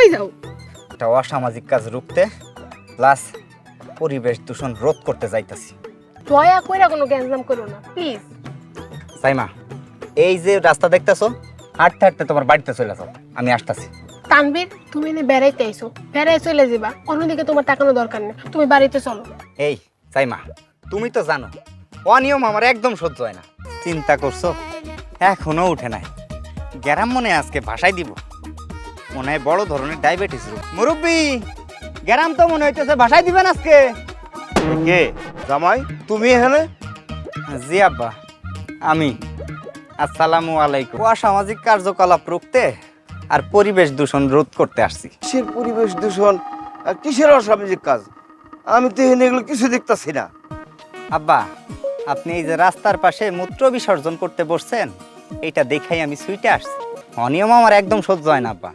কই যাও? একটা অসামাজিক কাজ রুখতে প্লাস পরিবেশ দূষণ রোধ করতে যাইতাছি। দয়া কইরা কোনো গ্যাঞ্জাম করো না প্লিজ। সাইমা, এই যে রাস্তা দেখতেছো, হাঁটতে হাঁটতে তোমার বাড়িতে চলে যাও, আমি আসতেছি। তানভীর, তুমি এনে বেড়াইতে আইছো, বেড়াই চলে যাবা, অন্যদিকে তোমার তাকানো দরকার নেই, তুমি বাড়িতে চলো। এই সাইমা, তুমি তো জানো অনিয়ম আমার একদম সহ্য হয় না। চিন্তা করছো এখনো উঠে নাই, গ্যারাম মনে হয় আজকে ভাষায় দিব, মনে হয় বড় ধরনের ডায়াবেটিস রোগ। মুরব্বী, গ্যারাম তো মনে হইতেছে ভাষায় দিবেন আজকে। কে জামাই, তুমি এখানে? জি আব্বা, আমি। আসসালামু আলাইকুম। অসামাজিক কার্যকলাপ রুখতে আর পরিবেশ দূষণ রোধ করতে আসছি। কিসের পরিবেশ দূষণ আর কিসের অসামাজিক কাজ? আমি তো এখানে এগুলো কিছু দেখতাছি না। আব্বা, আপনি এই যে রাস্তার পাশে মূত্র বিসর্জন করতে বসছেন, এটা দেখাই আমি সুইটে আসছি। অনিয়ম আমার একদম সহ্য হয় না আব্বা।